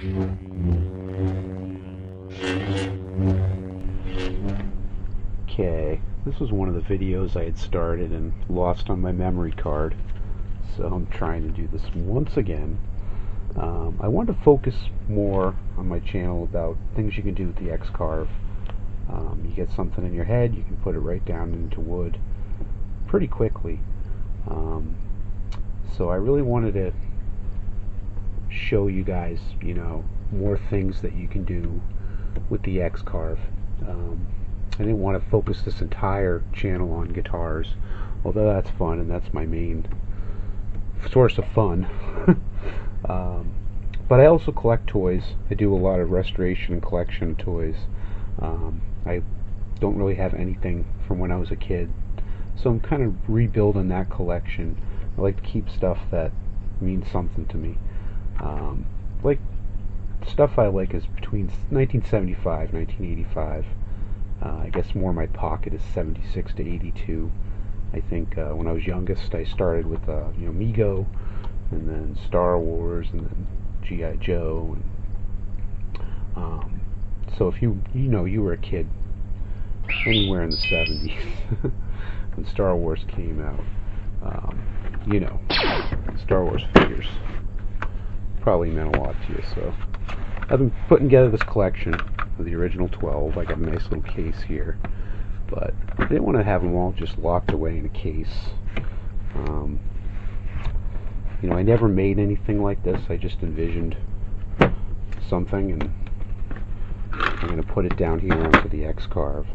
Okay, this was one of the videos I had started and lost on my memory card, so I'm trying to do this once again. I want to focus more on my channel about things you can do with the X Carve. You get something in your head, you can put it right down into wood pretty quickly. So I really wanted to show you guys, more things that you can do with the X Carve. I didn't want to focus this entire channel on guitars, although that's fun and that's my main source of fun. But I also collect toys. I do a lot of restoration and collection of toys. I don't really have anything from when I was a kid, so I'm kind of rebuilding that collection. I like to keep stuff that means something to me. Like stuff I like is between 1975 and 1985. I guess more my pocket is 76 to 82. I think when I was youngest, I started with Mego, and then Star Wars, and then G.I. Joe. And, so if you were a kid anywhere in the 70s when Star Wars came out, Star Wars figures probably meant a lot to you. So I've been putting together this collection of the original 12. I got a nice little case here, but I didn't want to have them all just locked away in a case. I never made anything like this. I just envisioned something, and I'm going to put it down here onto the X Carve.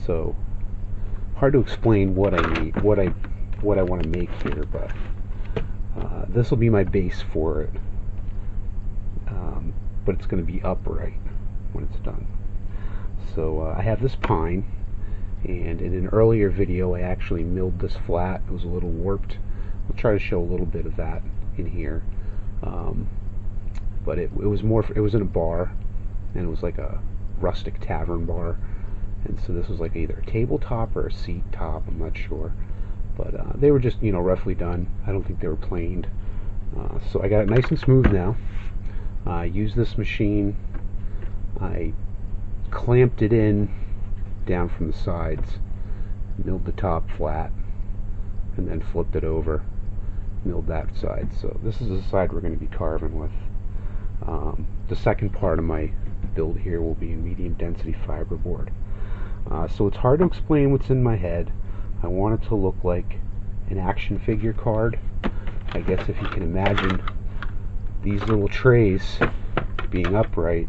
So hard to explain what I need, what I want to make here, but this will be my base for it. But it's going to be upright when it's done. So I have this pine, and in an earlier video I actually milled this flat. It was a little warped. I'll try to show a little bit of that in here. But it was in a bar, and it was like a rustic tavern bar, and so this was like either a tabletop or a seat top, I'm not sure, but they were just roughly done. I don't think they were planed. So I got it nice and smooth now. I used this machine. I clamped it in down from the sides, milled the top flat, and then flipped it over, milled that side. So this is the side we're going to be carving with. The second part of my build here will be in medium density fiberboard. So it's hard to explain what's in my head. I want it to look like an action figure card. I guess if you can imagine these little trays being upright,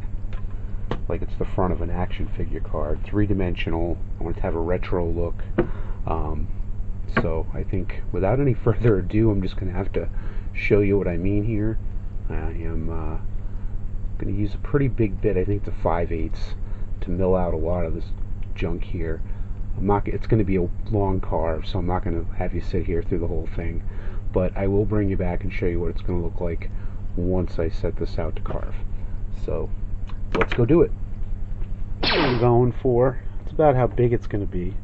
like it's the front of an action figure card, three-dimensional. I want it to have a retro look. So I think without any further ado, I'm just going to have to show you what I mean here. I am going to use a pretty big bit. I think it's a 5/8 to mill out a lot of this junk here. It's going to be a long carve, so I'm not going to have you sit here through the whole thing, but I will bring you back and show you what it's going to look like once I set this out to carve. So let's go do it. What I'm going for, it's about how big it's going to be.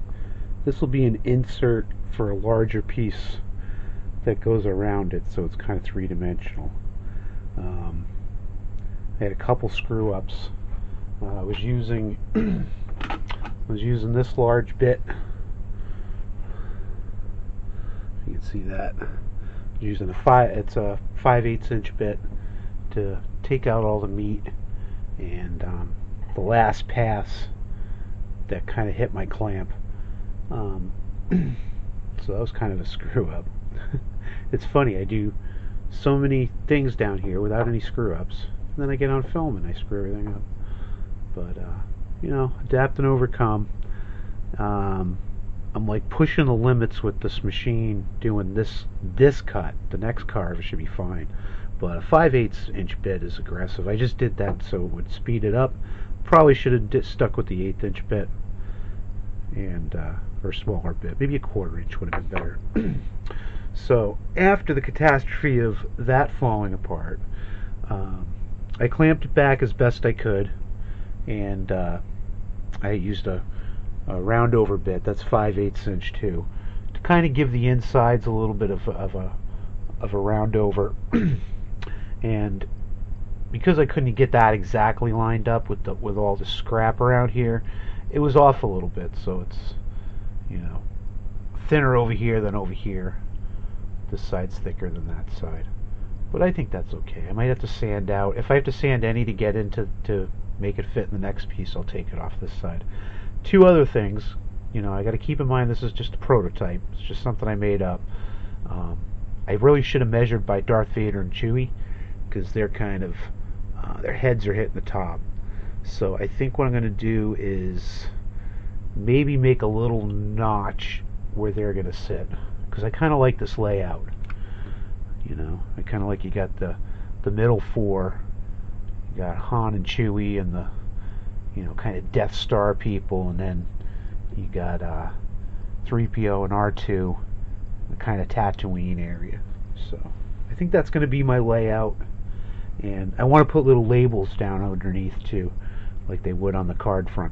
This will be an insert for a larger piece that goes around it, so it's kind of three-dimensional. I had a couple screw-ups. I was using this large bit. You can see that. Using it's a 5/8 inch bit to take out all the meat, and the last pass that kind of hit my clamp. So that was kind of a screw up. It's funny, I do so many things down here without any screw ups, and then I get on film and I screw everything up. But adapt and overcome. I'm like pushing the limits with this machine, doing this cut. The next carve should be fine, but a 5/8 inch bit is aggressive. I just did that so it would speed it up. Probably should have stuck with the 1/8 inch bit, and or smaller bit. Maybe a 1/4 inch would have been better. So after the catastrophe of that falling apart, I clamped it back as best I could, and I used a round over bit. That's 5/8 inch too, to kind of give the insides a little bit of a round over. and because I couldn't get that exactly lined up with all the scrap around here, it was off a little bit. So it's, you know, thinner over here than over here. This side's thicker than that side, but I think that's okay. I might have to sand out. If I have to sand any to get into to make it fit in the next piece, I'll take it off this side. Two other things, you know, I got to keep in mind this is just a prototype. It's just something I made up. I really should have measured by Darth Vader and Chewie, because they're kind of their heads are hitting the top. So I think what I'm going to do is maybe make a little notch where they're going to sit, because I kind of like this layout. You know, I kind of like, you got the middle four, you got Han and Chewie and the, you know, kind of Death Star people, and then you got 3PO and R2, the kind of Tatooine area. So I think that's going to be my layout, and I want to put little labels down underneath too, like they would on the card front.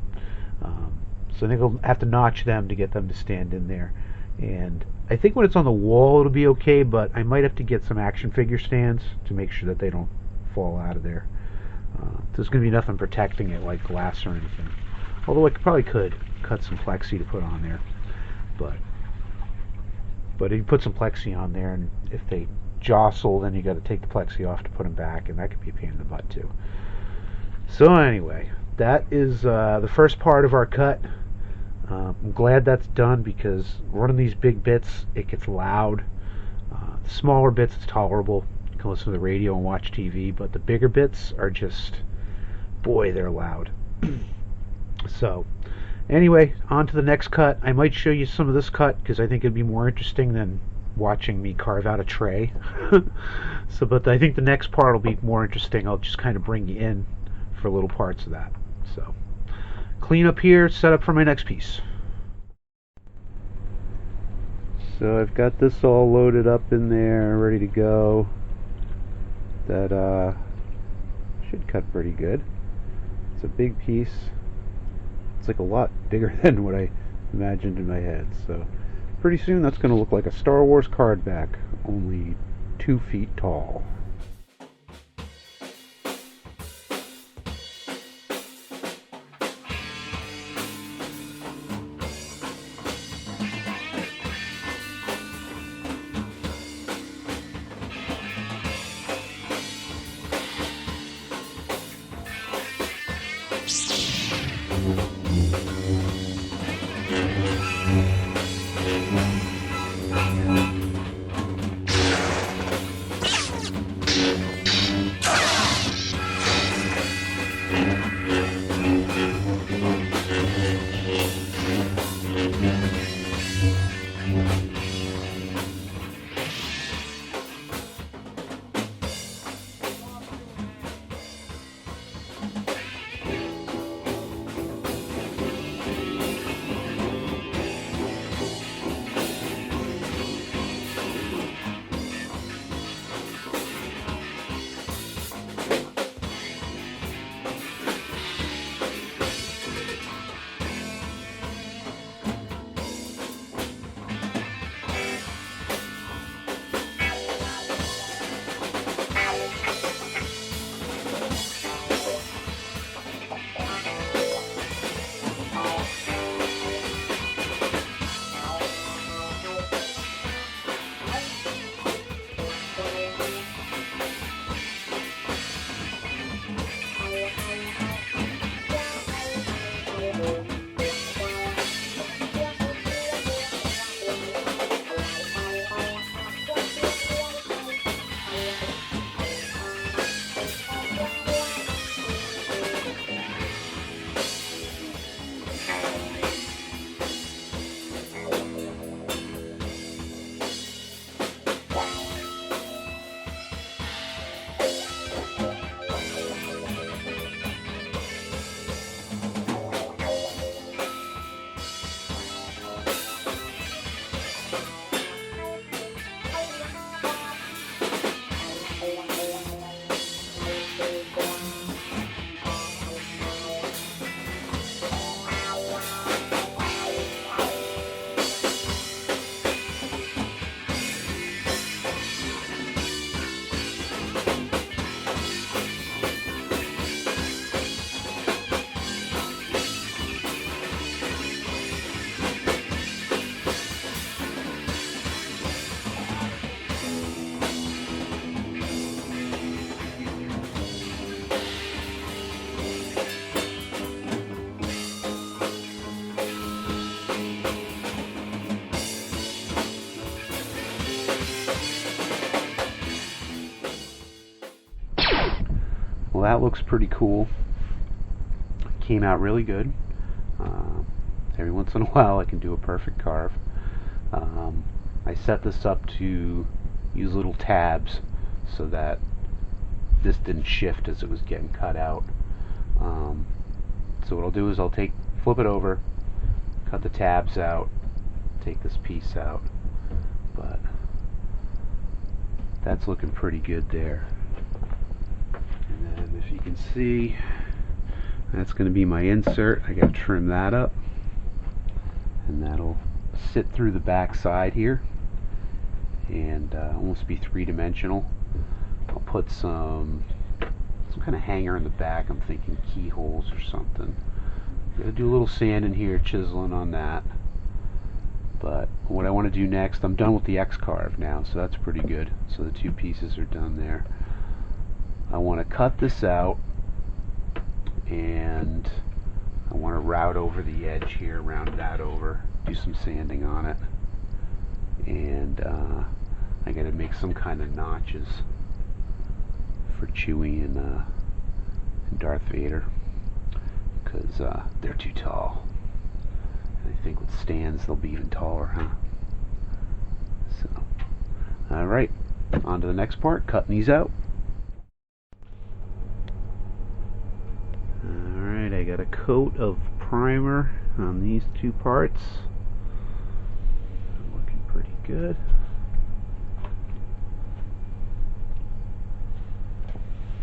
So I think I'll have to notch them to get them to stand in there. And I think when it's on the wall it'll be okay, but I might have to get some action figure stands to make sure that they don't fall out of there. There's going to be nothing protecting it like glass or anything, although I probably could cut some plexi to put on there. But if you put some plexi on there, and if they jostle, then you got to take the plexi off to put them back, and that could be a pain in the butt too. So anyway, that is the first part of our cut. I'm glad that's done, because running these big bits, it gets loud. The smaller bits, it's tolerable. You can listen to the radio and watch TV, but the bigger bits are just, boy, they're loud. So anyway, on to the next cut. I might show you some of this cut, because I think it'd be more interesting than watching me carve out a tray. But I think the next part will be more interesting. I'll just kind of bring you in for little parts of that. So clean up here, set up for my next piece. So I've got this all loaded up in there, ready to go. That should cut pretty good. It's a big piece. It's like a lot bigger than what I imagined in my head. So pretty soon that's going to look like a Star Wars card back, only 2 feet tall. Well, that looks pretty cool. Came out really good. Every once in a while I can do a perfect carve. I set this up to use little tabs so that this didn't shift as it was getting cut out. So what I'll do is I'll flip it over, cut the tabs out, take this piece out, but that's looking pretty good there. And then if you can see, that's going to be my insert. I got to trim that up, and that'll sit through the back side here and almost be three-dimensional. I'll put some kind of hanger in the back. I'm thinking keyholes or something. I'm going to do a little sand in here, chiseling on that. But what I want to do next, I'm done with the X Carve now, so that's pretty good. So the two pieces are done there. I want to cut this out, and I want to route over the edge here, round that over, do some sanding on it, and I got to make some kind of notches for Chewie and Darth Vader, because they're too tall. And I think with stands they'll be even taller, huh? So, alright, on to the next part, cutting these out. Alright, I got a coat of primer on these two parts. Looking pretty good.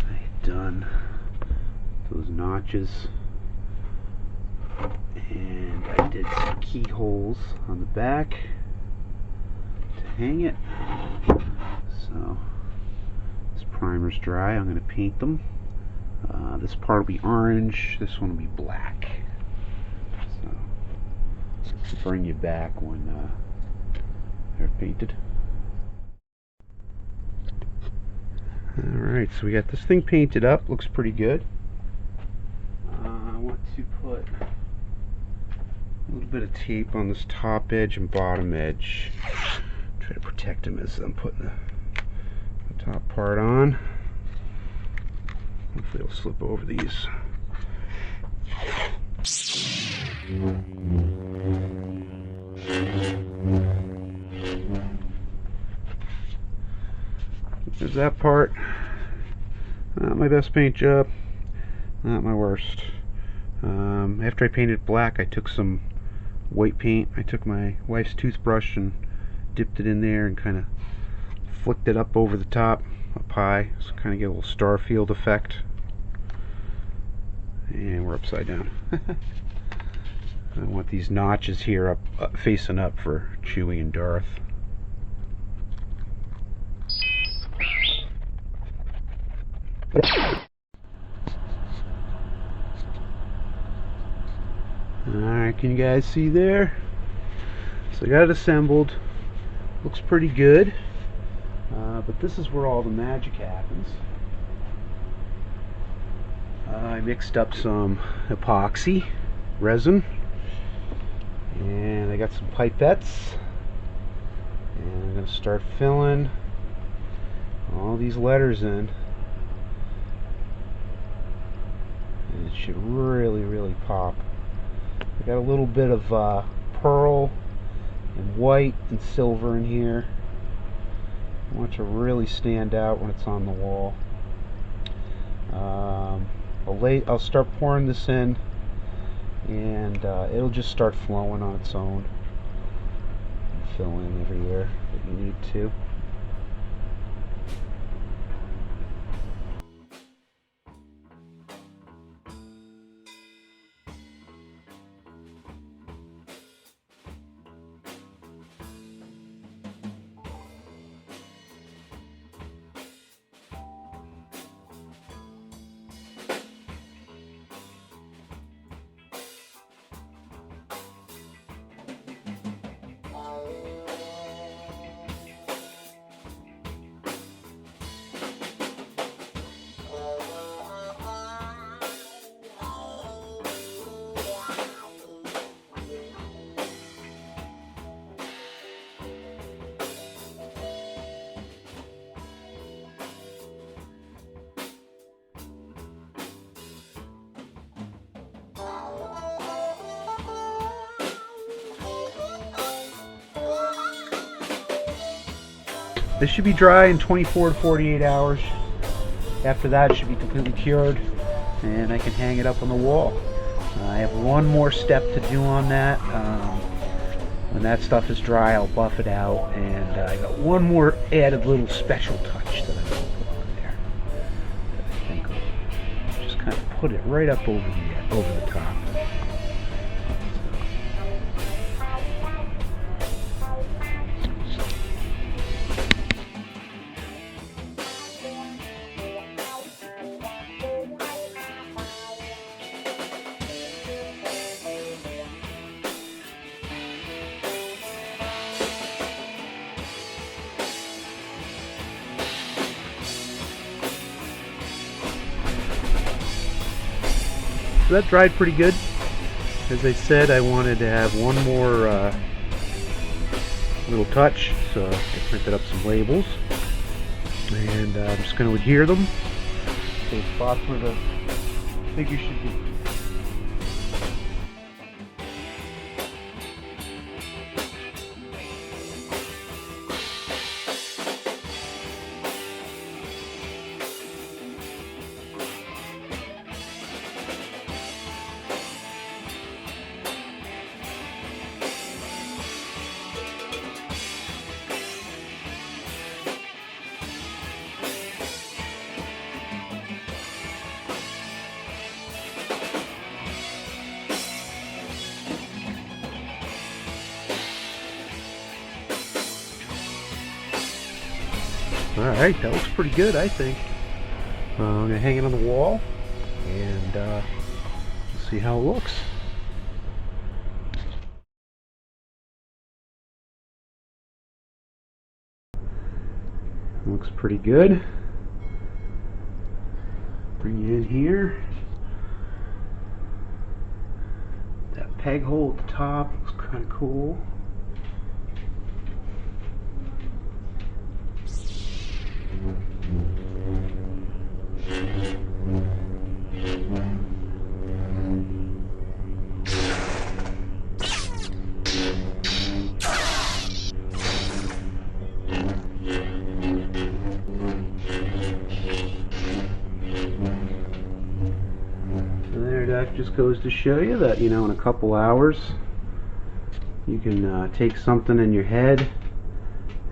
I've done those notches, and I did some keyholes on the back to hang it. So this primer's dry. I'm going to paint them. This part will be orange, this one will be black. So I'll bring you back when they're painted. Alright, so we got this thing painted up, looks pretty good. I want to put a little bit of tape on this top edge and bottom edge. Try to protect them as I'm putting the top part on. Hopefully it'll slip over these. There's that part. Not my best paint job. Not my worst. After I painted black, I took some white paint. I took my wife's toothbrush and dipped it in there and kind of flicked it up over the top, up high, so kind of get a little star field effect. And we're upside down. I want these notches here up facing up for Chewie and Darth. Alright, can you guys see there? So I got it assembled. Looks pretty good. But this is where all the magic happens. I mixed up some epoxy resin, and I got some pipettes, and I'm going to start filling all these letters in, and it should really pop. I got a little bit of pearl and white and silver in here. I want it to really stand out when it's on the wall. I'll start pouring this in, and it'll just start flowing on its own. And fill in everywhere that you need to. this should be dry in 24 to 48 hours. After that, it should be completely cured, and I can hang it up on the wall. I have one more step to do on that. When that stuff is dry, I'll buff it out, and I got one more added little special touch that I'm going to put on there. That I think will just kind of put it right up over the top. So that dried pretty good. As I said, I wanted to have one more little touch, so I printed up some labels, and I'm just going to adhere them to the spots where the figure should be. Alright, that looks pretty good, I think. I'm going to hang it on the wall, and see how it looks. Looks pretty good. Bring you in here. That peg hole at the top looks kind of cool. That just goes to show you that, you know, in a couple hours you can take something in your head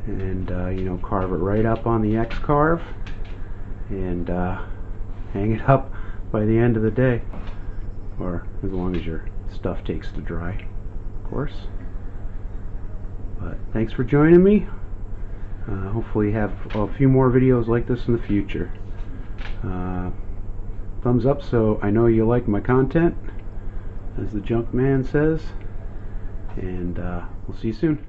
and you know, carve it right up on the X Carve and hang it up by the end of the day, or as long as your stuff takes to dry, of course. But thanks for joining me. Hopefully have a few more videos like this in the future. Thumbs up so I know you like my content, as the junk man says, and we'll see you soon.